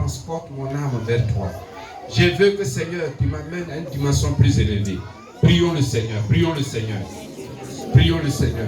transporte mon âme vers toi. Je veux que, Seigneur, tu m'amènes à une dimension plus élevée. Prions le Seigneur, prions le Seigneur. Prions le Seigneur.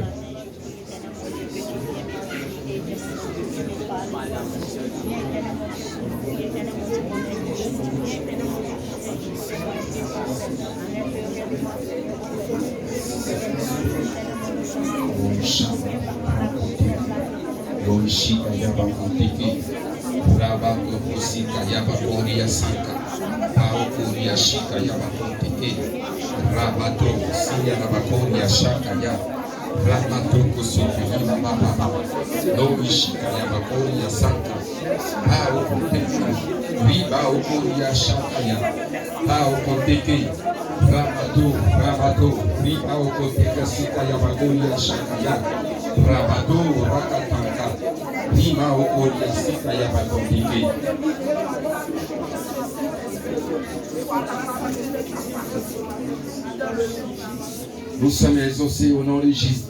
Nous sommes exaucés au nom de Jésus.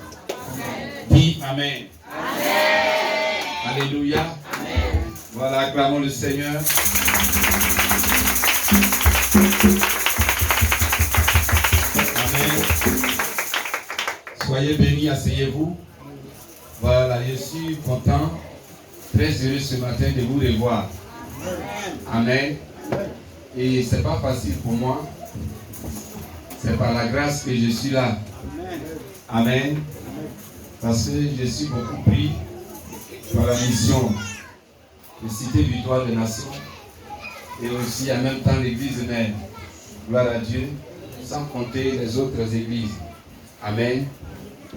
Dis Amen. Amen. Alléluia. Amen. Voilà, acclamons le Seigneur. Amen. Soyez bénis, asseyez-vous. Voilà, je suis content, très heureux ce matin de vous revoir. Amen. Et ce n'est pas facile pour moi. C'est par la grâce que je suis là. Amen. Parce que je suis beaucoup pris par la mission de Cité Victoire des Nations et aussi en même temps l'église mère. Gloire à Dieu, sans compter les autres églises. Amen.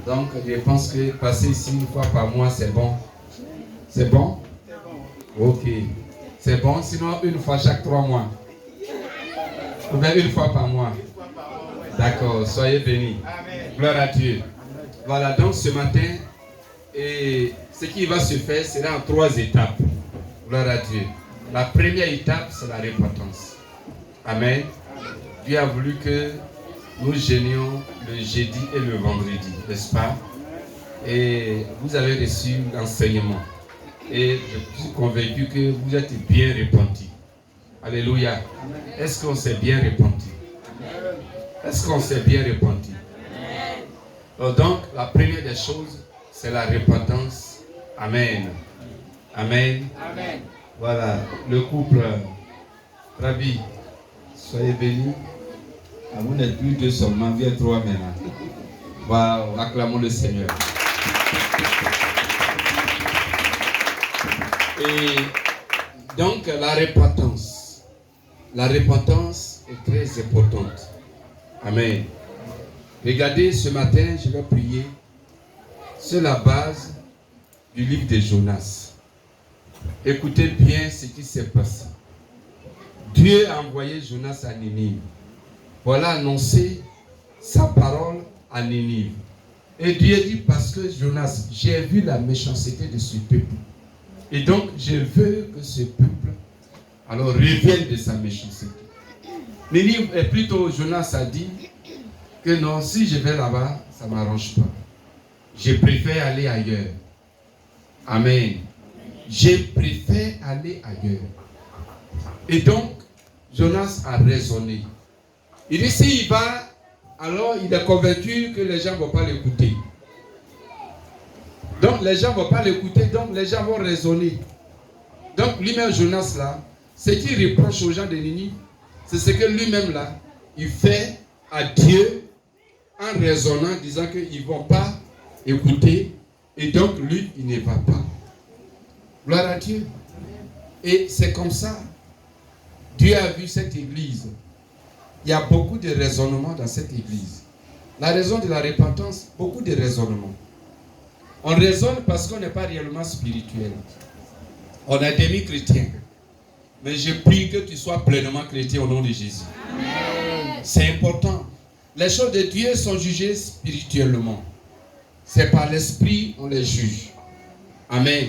Donc je pense que passer ici une fois par mois c'est bon. C'est bon? Ok. C'est bon, sinon une fois chaque 3 mois. Ou bien une fois par mois. D'accord, soyez bénis. Amen. Gloire à Dieu. Voilà, donc ce matin, et ce qui va se faire sera en 3 étapes. Gloire à Dieu. La première étape, c'est la repentance. Amen. Dieu a voulu que nous jeûnions le jeudi et le vendredi, n'est-ce pas? Et vous avez reçu l'enseignement. Et je suis convaincu que vous êtes bien repentis. Alléluia. Est-ce qu'on s'est bien repenti? Est-ce qu'on s'est bien repenti? Donc, la première des choses, c'est la repentance. Amen. Amen. Amen. Voilà, le couple, Rabbi, soyez bénis. Vous n'êtes plus 2 seulement, vous êtes 3 maintenant. Voilà, acclamons le Seigneur. Et donc, la repentance est très importante. Amen. Regardez, ce matin, je vais prier sur la base du livre de Jonas. Écoutez bien ce qui s'est passé. Dieu a envoyé Jonas à Ninive. Voilà annoncer sa parole à Ninive. Et Dieu dit, parce que Jonas, j'ai vu la méchanceté de ce peuple. Et donc, je veux que ce peuple alors revienne de sa méchanceté. Ninive, et plutôt Jonas a dit que non, si je vais là-bas, ça ne m'arrange pas. Je préfère aller ailleurs. Amen. Je préfère aller ailleurs. Et donc, Jonas a raisonné. Il dit, s'il va, alors il est convaincu que les gens ne vont pas l'écouter. Donc, les gens ne vont pas l'écouter, donc les gens vont raisonner. Donc, lui-même, Jonas, là, ce qu'il reproche aux gens de Ninive, c'est ce que lui-même, là, il fait à Dieu en raisonnant, disant qu'ils ne vont pas écouter, et donc, lui, il ne va pas. Gloire à Dieu. Et c'est comme ça. Dieu a vu cette église. Il y a beaucoup de raisonnements dans cette église. La raison de la repentance, beaucoup de raisonnements. On raisonne parce qu'on n'est pas réellement spirituel. On est demi-chrétien. Mais je prie que tu sois pleinement chrétien au nom de Jésus. Amen. C'est important. Les choses de Dieu sont jugées spirituellement. C'est par l'esprit on les juge. Amen.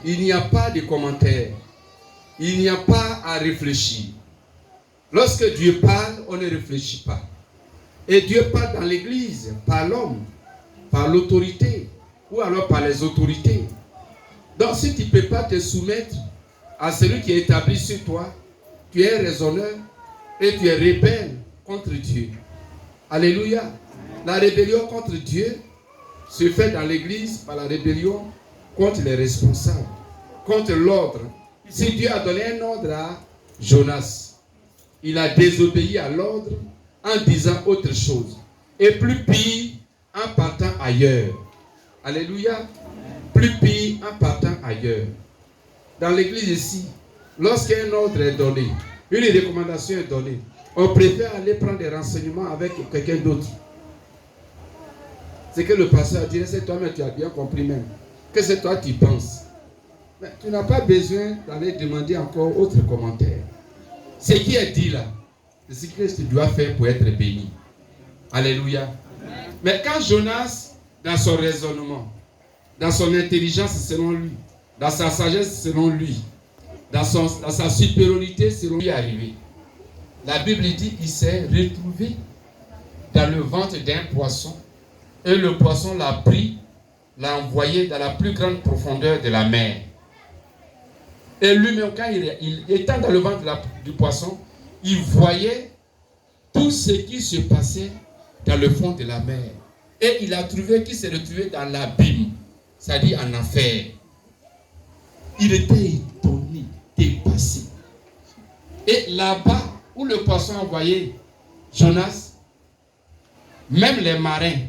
Il n'y a pas de commentaires. Il n'y a pas à réfléchir. Lorsque Dieu parle, on ne réfléchit pas. Et Dieu parle dans l'église, par l'homme, par l'autorité, ou alors par les autorités. Donc si tu ne peux pas te soumettre à celui qui est établi sur toi, tu es raisonneur et tu es rebelle contre Dieu. Alléluia. La rébellion contre Dieu se fait dans l'église par la rébellion contre les responsables, contre l'ordre. Si Dieu a donné un ordre à Jonas, il a désobéi à l'ordre en disant autre chose. Et plus pire, en partant ailleurs. Alléluia. Plus pire, en partant ailleurs. Dans l'église ici, lorsqu'un ordre est donné, une recommandation est donnée, on préfère aller prendre des renseignements avec quelqu'un d'autre. C'est que le pasteur a dit, c'est toi-même, tu as bien compris même. Que c'est toi qui penses. Mais tu n'as pas besoin d'aller demander encore autre commentaire. Ce qui est dit là, c'est ce que tu dois faire pour être béni. Alléluia. Mais quand Jonas, dans son raisonnement, dans son intelligence selon lui, dans sa sagesse selon lui, dans sa supériorité selon lui arrivé, la Bible dit qu'il s'est retrouvé dans le ventre d'un poisson et le poisson l'a pris, l'a envoyé dans la plus grande profondeur de la mer. Et lui-même, quand il étant dans le ventre du poisson, il voyait tout ce qui se passait dans le fond de la mer. Et il a trouvé qu'il s'est retrouvé dans l'abîme, c'est-à-dire en enfer. Il était étonné, dépassé. Et là-bas, où le poisson a envoyé Jonas, même les marins,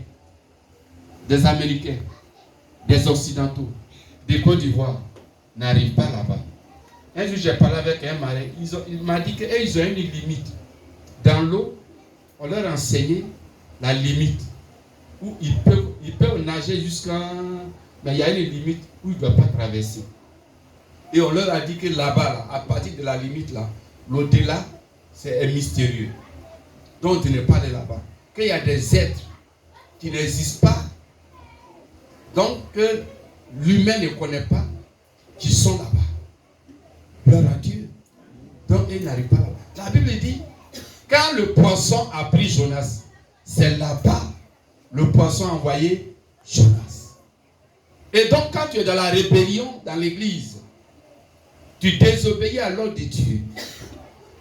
des Américains, des Occidentaux, des Côte d'Ivoire, n'arrivent pas là-bas. Un jour, j'ai parlé avec un marin, il m'a dit qu'ils ont une limite. Dans l'eau, on leur a enseigné la limite, où ils peuvent nager jusqu'à... Mais il y a une limite où ils ne doivent pas traverser. Et on leur a dit que là-bas, là, à partir de la limite, là, l'au-delà, c'est mystérieux. Donc, ne pas aller là-bas. Qu'il y a des êtres qui n'existent pas, donc que l'humain ne connaît pas, qui sont là-bas. Gloire à Dieu. Donc, ils n'arrivent pas là-bas. La Bible dit, quand le poisson a pris Jonas, c'est là-bas le poisson a envoyé Jonas. Et donc, quand tu es dans la rébellion dans l'église, tu désobéis à l'ordre de Dieu,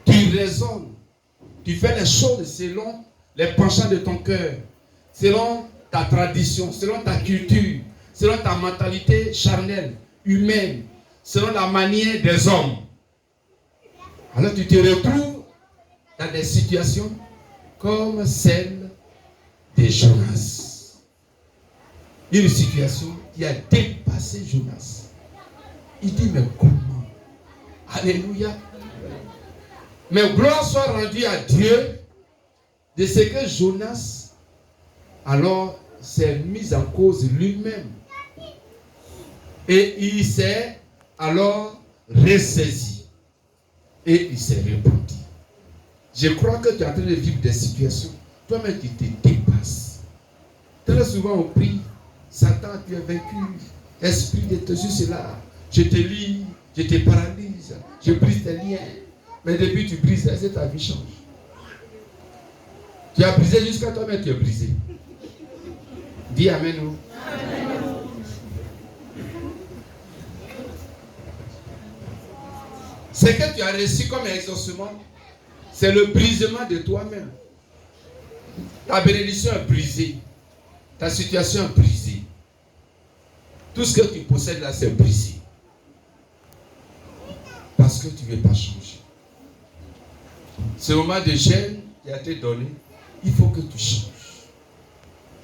tu raisonnes, tu fais les choses selon les penchants de ton cœur, selon ta tradition, selon ta culture, selon ta mentalité charnelle, humaine, selon la manière des hommes. Alors tu te retrouves dans des situations comme celle de Jonas. Une situation qui a dépassé Jonas. Il dit, mais comment? Alléluia. Mais gloire soit rendue à Dieu de ce que Jonas, alors, s'est mis en cause lui-même. Et il s'est alors ressaisi. Et il s'est repenti. Je crois que tu es en train de vivre des situations. Toi-même, tu te dépasses. Très souvent, on prie. Satan, tu es vaincu. Esprit de Jésus, c'est là. Je te lie, je te paralyse, je brise tes liens. Mais depuis tu brises, est-ce que ta vie change? Tu as brisé jusqu'à toi-même, tu es brisé. Dis Amen. Amen. Ce que tu as reçu comme exaucement, c'est le brisement de toi-même. Ta bénédiction est brisée. Ta situation est brisée. Tout ce que tu possèdes là, c'est brisé. Parce que tu ne veux pas changer. Ce moment de gêne qui a été donné, il faut que tu changes.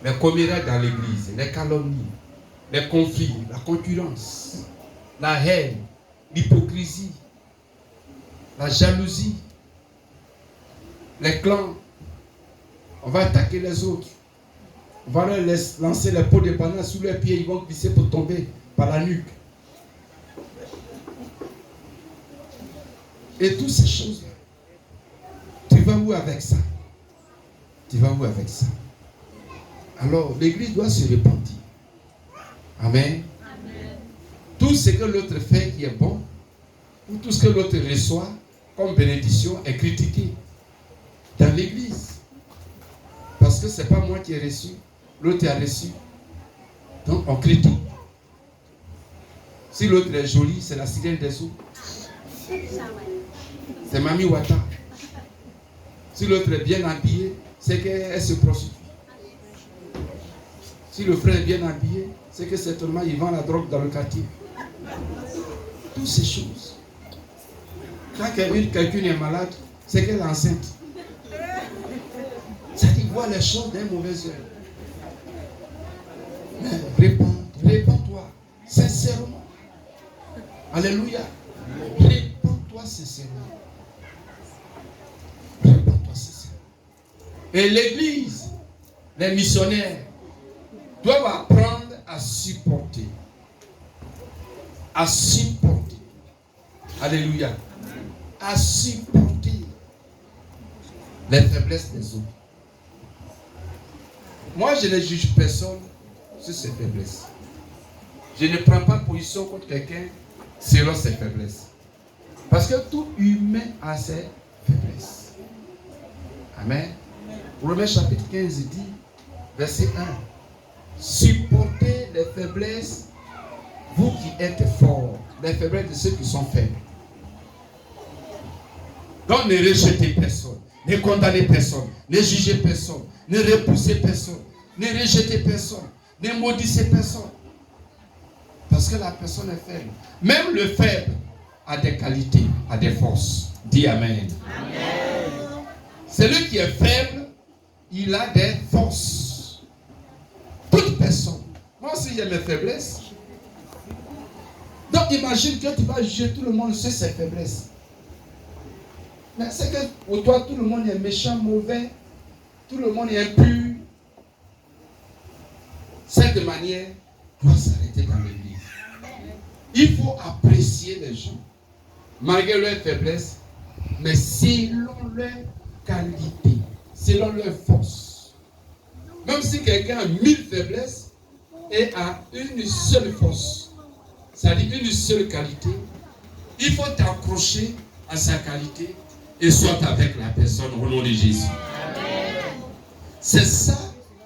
Mais comme il y a dans l'église, les calomnies, les conflits, la concurrence, la haine, l'hypocrisie, la jalousie, les clans, on va attaquer les autres. On va leur lancer les pots de banane sous leurs pieds, ils vont glisser pour tomber par la nuque. Et toutes ces choses-là, tu vas où avec ça? Tu vas où avec ça? Alors, l'église doit se repentir. Amen. Amen. Tout ce que l'autre fait qui est bon, ou tout ce que l'autre reçoit comme bénédiction est critiqué dans l'église. Parce que ce n'est pas moi qui ai reçu, l'autre a reçu. Donc, on critique. Si l'autre est joli, c'est la sirène des eaux. C'est Mami Wata. Si l'autre est bien habillé, c'est qu'elle se prostitue. Si le frère est bien habillé, c'est que certainement il vend la drogue dans le quartier. Toutes ces choses. Quand quelqu'un est malade, c'est qu'elle est enceinte. Ça dit voir les choses d'un mauvais œil. Mais réponds-toi sincèrement. Alléluia. Réponds-toi sincèrement. Réponds-toi sincèrement. Et l'église, les missionnaires, doivent apprendre à supporter. À supporter. Alléluia. À supporter les faiblesses des autres. Moi, je ne juge personne sur ses faiblesses. Je ne prends pas position contre quelqu'un selon ses faiblesses. Parce que tout humain a ses faiblesses. Amen. Romains chapitre 15 dit, verset 1. Supportez les faiblesses, vous qui êtes forts, les faiblesses de ceux qui sont faibles. Donc ne rejetez personne, ne condamnez personne, ne jugez personne, ne repoussez personne, ne rejetez personne, ne maudissez personne. Parce que la personne est faible. Même le faible a des qualités, a des forces. Dis Amen. Amen. Celui qui est faible, il a des forces. Toute personne. Moi aussi j'ai mes faiblesses. Donc imagine que tu vas juger tout le monde sur ses faiblesses. Mais c'est que pour toi tout le monde est méchant, mauvais, tout le monde est impur. Cette manière doit s'arrêter dans l'église. Il faut apprécier les gens, malgré leurs faiblesses, mais selon leur qualité, selon leur force. Même si quelqu'un a 1000 faiblesses et a une seule force, c'est-à-dire une seule qualité, il faut t'accrocher à sa qualité et soit avec la personne au nom de Jésus. C'est ça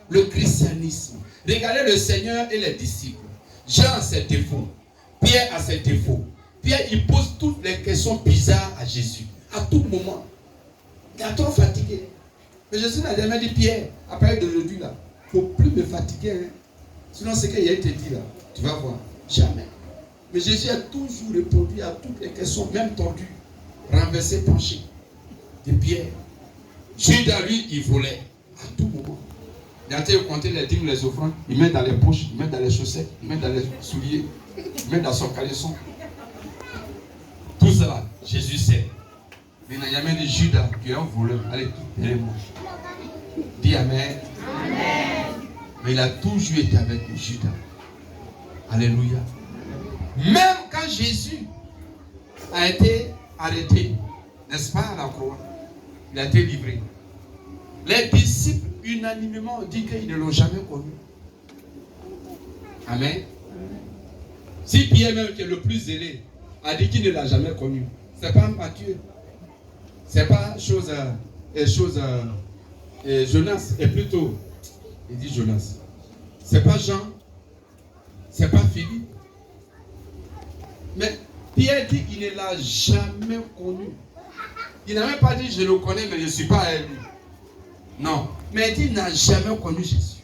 le christianisme. Regardez le Seigneur et les disciples. Jean a ses défauts. Pierre a ses défauts. Pierre, il pose toutes les questions bizarres à Jésus. À tout moment. Il est trop fatigué. Mais Jésus n'a jamais dit, Pierre, à partir d'aujourd'hui, là, il ne faut plus me fatiguer. Hein. Sinon, ce qu'il a été dit là, tu vas voir. Jamais. Mais Jésus a toujours répondu à toutes les questions, même tendues, renversées, penchées, de Pierre. Judas, lui, il volait à tout moment. Il a été compter les dîmes, les offrandes, il met dans les poches, il met dans les chaussettes, il met dans les souliers, il met dans son caleçon. Tout cela, Jésus sait. Il n'a jamais dit Judas, tu es un voleur. Allez, derrière-moi. Dis Amen. Amen. Mais il a toujours été avec Judas. Alléluia. Même quand Jésus a été arrêté, n'est-ce pas, à la croix, il a été livré. Les disciples unanimement ont dit qu'ils ne l'ont jamais connu. Amen. Si Pierre même qui est le plus zélé a dit qu'il ne l'a jamais connu, ce n'est pas Matthieu, ce n'est pas Jonas, et plutôt, il dit Jonas, ce n'est pas Jean, ce n'est pas Philippe. Mais Pierre dit qu'il ne l'a jamais connu. Il n'a même pas dit je le connais mais je ne suis pas à lui. Non, mais il dit qu'il n'a jamais connu Jésus.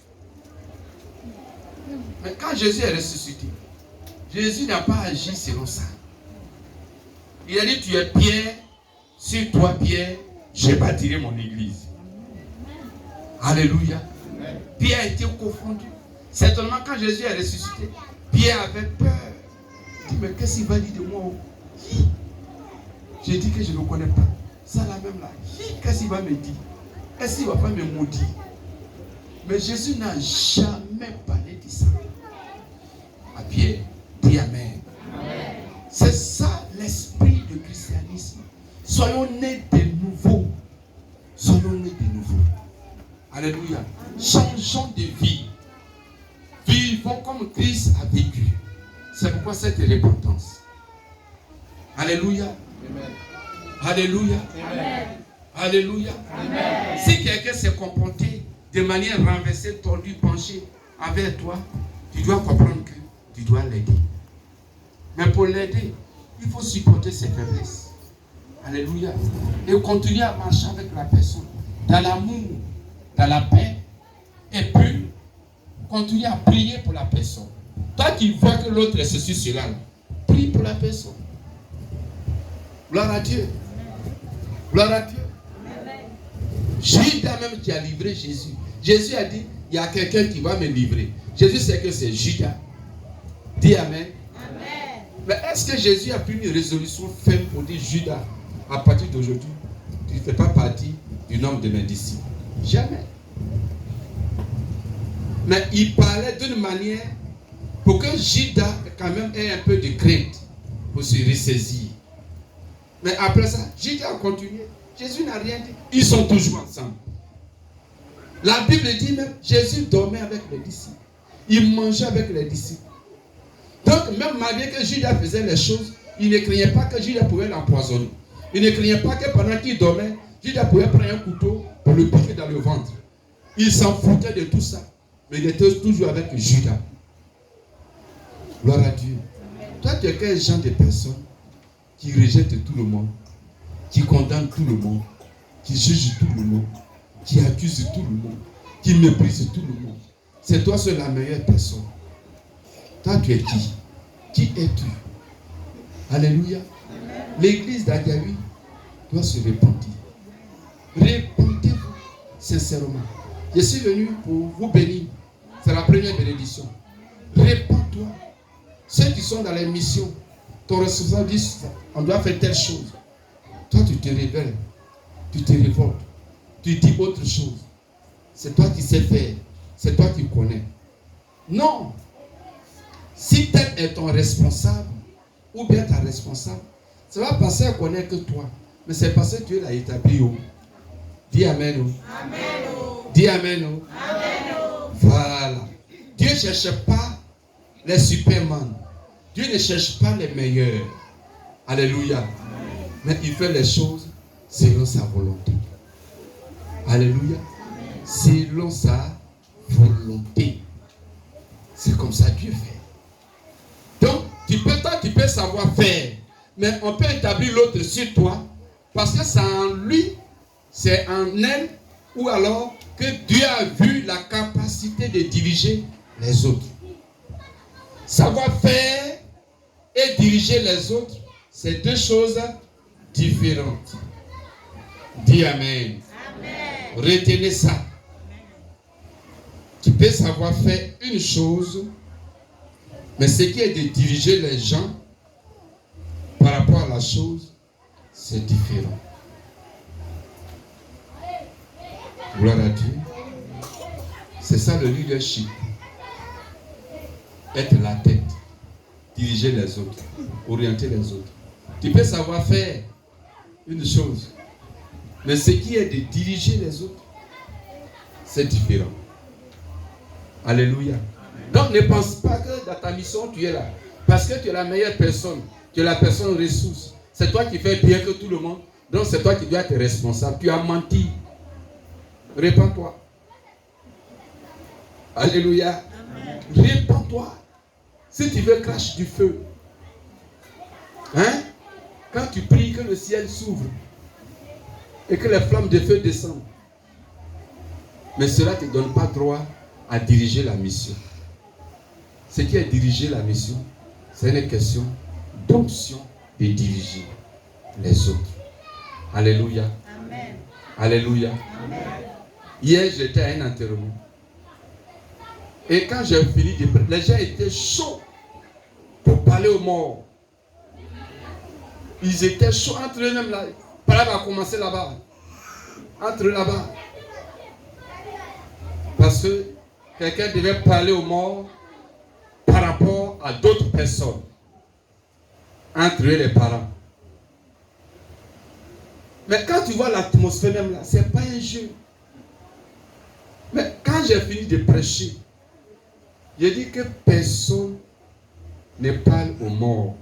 Mais quand Jésus est ressuscité, Jésus n'a pas agi selon ça. Il a dit tu es Pierre, sur toi Pierre, je bâtirai mon église. Alléluia. Pierre a été confondu. Certainement quand Jésus est ressuscité, Pierre avait peur. Il dit mais qu'est-ce qu'il va dire de moi? J'ai dit que je ne le connais pas. Ça là même là. Qu'est-ce qu'il va me dire? Est-ce qu'il ne va pas me maudire? Mais Jésus n'a jamais parlé de ça. À Pierre, dis Amen. Amen. C'est ça l'esprit du christianisme. Soyons nés de nouveau. Soyons nés de nouveau. Alléluia. Changeons de vie. Vivons comme Christ a vécu. C'est pourquoi cette repentance. Alléluia. Amen. Alléluia. Amen. Alléluia. Amen. Si quelqu'un s'est comporté de manière renversée, tordue, penchée avec toi, tu dois comprendre que tu dois l'aider. Mais pour l'aider, il faut supporter ses faiblesses. Alléluia. Et continuer à marcher avec la personne dans l'amour, dans la paix. Et puis, continuer à prier pour la personne. Toi qui vois que l'autre est ceci, cela, prie pour la personne. Gloire à Dieu. Gloire à Dieu. Judas même qui a livré Jésus. Jésus a dit, il y a quelqu'un qui va me livrer. Jésus sait que c'est Judas. Dis Amen. Amen. Mais est-ce que Jésus a pris une résolution ferme pour dire, Judas, à partir d'aujourd'hui, tu ne fais pas partie du nombre de mes disciples? Jamais. Mais il parlait d'une manière pour que Judas quand même ait un peu de crainte pour se ressaisir. Mais après ça, Judas a continué. Jésus n'a rien dit. Ils sont toujours ensemble. La Bible dit même, Jésus dormait avec les disciples. Il mangeait avec les disciples. Donc, même malgré que Judas faisait les choses, il ne craignait pas que Judas pouvait l'empoisonner. Il ne craignait pas que pendant qu'il dormait, Judas pouvait prendre un couteau pour le piquer dans le ventre. Il s'en foutait de tout ça. Mais il était toujours avec Judas. Gloire à Dieu. Toi, tu es quel genre de personne qui rejette tout le monde, qui condamne tout le monde, qui juge tout le monde, qui accuse tout le monde, qui méprise tout le monde. C'est toi seul la meilleure personne. Toi, tu es qui? Qui es-tu? Alléluia. L'église d'Agawi doit se repentir. Repentez-vous sincèrement. Je suis venu pour vous bénir. C'est la première bénédiction. Répands-toi. Ceux qui sont dans les missions, ton responsable dit, on doit faire telle chose. Toi, tu te révèles. Tu te révoltes. Tu dis autre chose. C'est toi qui sais faire. C'est toi qui connais. Non. Si tel est ton responsable, ou bien ta responsable, ça va passer à connaître que toi. Mais c'est parce que Dieu l'a établi. Dis Amen. Amen. Dis Amen. Amen. Voilà. Dieu ne cherche pas les supermen. Dieu ne cherche pas les meilleurs. Alléluia. Amen. Mais il fait les choses selon sa volonté. Alléluia. Amen. Selon sa volonté. C'est comme ça que Dieu fait. Donc, tu peux savoir faire. Mais on peut établir l'autre sur toi. Parce que c'est en lui, c'est en elle, ou alors que Dieu a vu la capacité de diriger les autres. Savoir faire et diriger les autres, c'est deux choses différentes. Dis Amen. Amen. Retenez ça. Tu peux savoir faire une chose, mais ce qui est de diriger les gens par rapport à la chose, c'est différent. Gloire à Dieu. C'est ça le leadership. Être la tête. Diriger les autres. Orienter les autres. Tu peux savoir faire une chose. Mais ce qui est de diriger les autres, c'est différent. Alléluia. Donc ne pense pas que dans ta mission tu es là. Parce que tu es la meilleure personne. Tu es la personne ressource. C'est toi qui fais bien que tout le monde. Donc c'est toi qui dois être responsable. Tu as menti. Répands-toi. Alléluia. Amen. Répands-toi. Si tu veux, crache du feu. Hein? Quand tu pries, que le ciel s'ouvre et que les flammes de feu descendent. Mais cela ne te donne pas droit à diriger la mission. Ce qui est diriger la mission, c'est une question d'option de diriger les autres. Alléluia. Amen. Alléluia. Amen. Hier, j'étais à un enterrement. Et quand j'ai fini de prêcher, les gens étaient chauds pour parler aux morts. Ils étaient chauds entre eux-mêmes là. Par là, va commencer là-bas. Entre eux là-bas. Parce que quelqu'un devait parler aux morts par rapport à d'autres personnes. Entre eux les parents. Mais quand tu vois l'atmosphère même là, c'est pas un jeu. Mais quand j'ai fini de prêcher, j'ai dit que personne ne parle aux morts.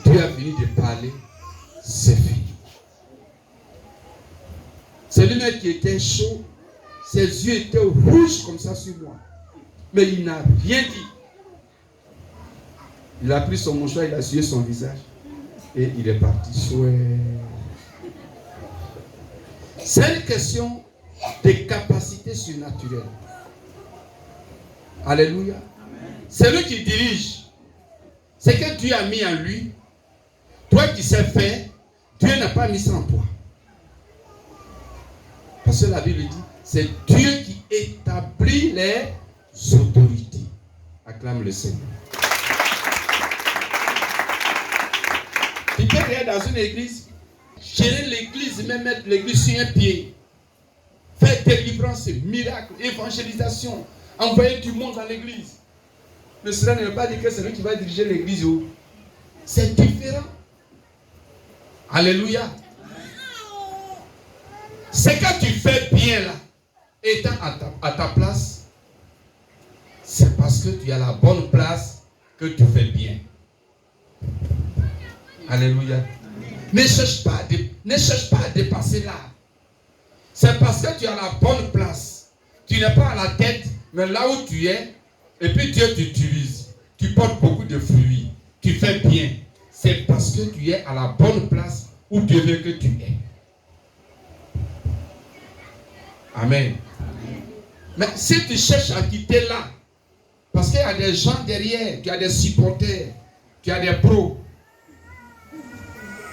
Dieu a fini de parler, c'est fini. C'est lui-même qui était chaud, ses yeux étaient rouges comme ça sur moi. Mais il n'a rien dit. Il a pris son mouchoir, il a essuyé son visage et il est parti. C'est une question de capacité surnaturelle. Alléluia. C'est lui qui dirige. C'est que Dieu a mis en lui. Toi qui sais faire, Dieu n'a pas mis ça en toi. Parce que la Bible dit, c'est Dieu qui établit les autorités. Acclame le Seigneur. Tu peux aller dans une église, gérer l'église, même mettre l'église sur un pied. Faire délivrance, miracle, évangélisation, envoyer du monde dans l'église. Mais cela ne veut pas dire que c'est lui qui va diriger l'église. C'est différent. Alléluia. C'est que tu fais bien là, étant à ta place, c'est parce que tu es à la bonne place que tu fais bien. Alléluia. Ne cherche pas à dépasser là. C'est parce que tu es à la bonne place. Tu n'es pas à la tête, mais là où tu es, et puis Dieu t'utilise. Tu portes beaucoup de fruits. Tu fais bien. C'est parce que tu es à la bonne place où Dieu veut que tu es. Amen. Mais si tu cherches à quitter là, parce qu'il y a des gens derrière, tu as des supporters, tu as des pros.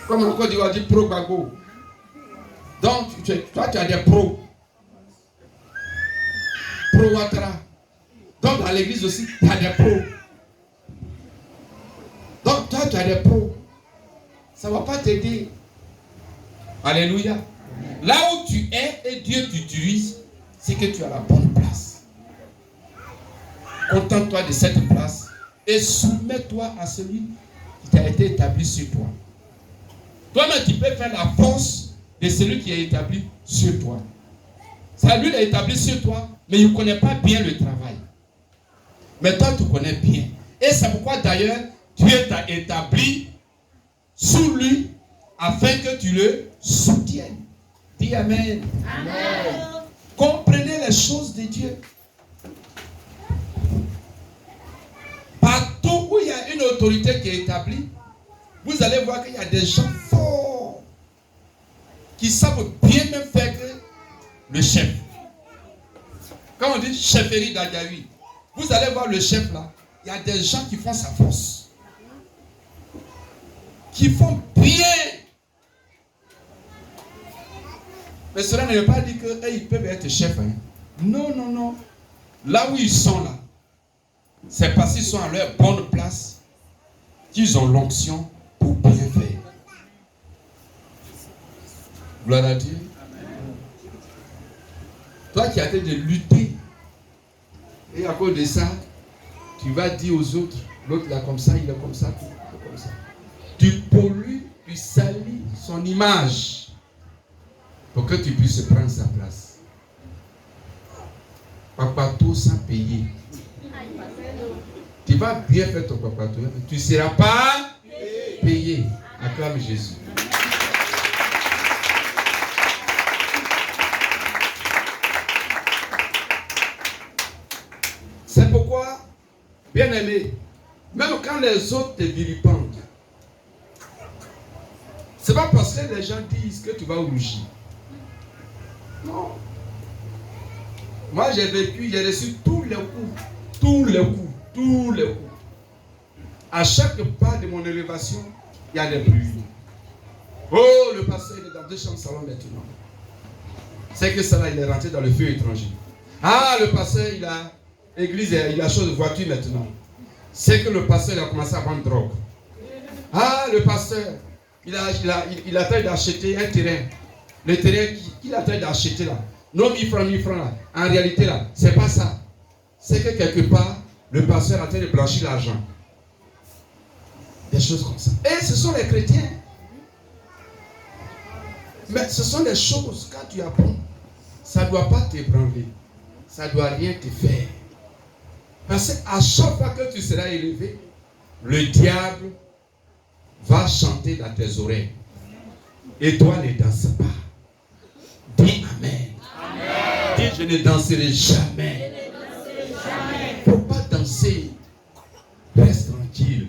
Comme en Côte d'Ivoire, on dit pro bago. Donc, toi, tu as des pros. Pro Ouattara. Donc, dans l'église aussi, tu as des pros. Donc, toi, tu as des pros. Ça ne va pas t'aider. Alléluia. Là où tu es et Dieu t'utilise, c'est que tu es à la bonne place. Contente-toi de cette place et soumets-toi à celui qui t'a été établi sur toi. Toi-même, tu peux faire la force de celui qui est établi sur toi. Ça, lui, il est établi sur toi, mais il ne connaît pas bien le travail. Mais toi, tu connais bien. Et c'est pourquoi, d'ailleurs, Dieu t'a établi sous lui afin que tu le soutiennes. Dis Amen. Amen. Comprenez les choses de Dieu. Partout où il y a une autorité qui est établie, vous allez voir qu'il y a des gens forts qui savent bien même faire que le chef. Quand on dit chefferie d'Agaï, vous allez voir le chef là, il y a des gens qui font sa force. Qui font bien. Mais cela ne veut pas dire qu'ils peuvent être chefs. Hein. Non, non, non. Là où ils sont là, c'est parce qu'ils sont à leur bonne place qu'ils ont l'onction pour bien faire. Gloire à Dieu. Toi qui as été de lutter, et à cause de ça, tu vas dire aux autres, l'autre là comme ça, il est comme ça, il est comme ça. Tu pollues, tu salis son image pour que tu puisses prendre sa place. Papato sans payer. Tu vas bien faire ton papato, mais tu ne seras pas payé. Acclame Jésus. C'est pourquoi, bien aimé, même quand les autres te vilipendent, c'est pas parce que les gens disent que tu vas rougir. Non. Moi j'ai vécu, j'ai reçu tous les coups. À chaque pas de mon élévation, il y a des bruits. Oh, le pasteur il est dans 2 chambres salon maintenant. C'est que ça là, il est rentré dans le feu étranger. Ah, le pasteur il a église, il a chose de voiture maintenant. C'est que le pasteur il a commencé à vendre drogue. Ah, le pasteur il a train d'acheter un terrain. Le terrain qu'il a train d'acheter là. Non, 1000 francs là. En réalité là, c'est pas ça. C'est que quelque part, le pasteur a train de blanchir l'argent. Des choses comme ça. Et ce sont les chrétiens. Mais ce sont des choses, quand tu apprends, ça ne doit pas t'ébranler. Ça ne doit rien te faire. Parce qu'à chaque fois que tu seras élevé, le diable va chanter dans tes oreilles. Et toi ne danse pas. Dis Amen. Amen. Dis je ne danserai jamais. Il ne faut pas danser. Reste tranquille.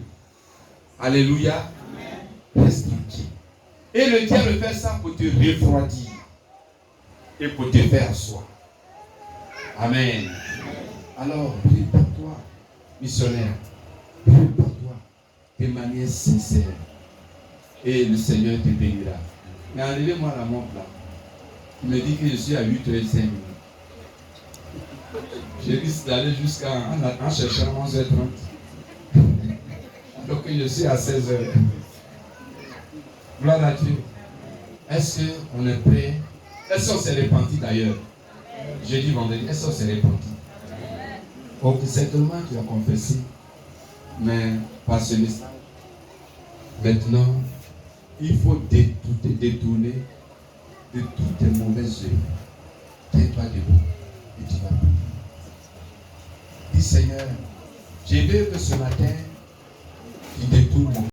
Alléluia. Amen. Reste tranquille. Et le diable fait ça pour te refroidir. et pour te faire asseoir. Amen. Alors, prie pour toi, missionnaire. Prie pour toi de manière sincère. Et le Seigneur te bénira. Mais enlevez-moi la montre là. Il me dit que je suis à 8h05. Je risque d'aller en cherchant 11h30. Donc je suis à 16h. Gloire à Dieu. Est-ce qu'on est prêt? Est-ce qu'on s'est repenti d'ailleurs? Jeudi, vendredi, est-ce qu'on s'est repenti? Donc certainement tu as confessé, mais pas ce message. Maintenant, il faut te détourner de toutes tes mauvaises œuvres. Tiens-toi debout et tu vas prier. Dis Seigneur, je veux que ce matin, tu détournes mon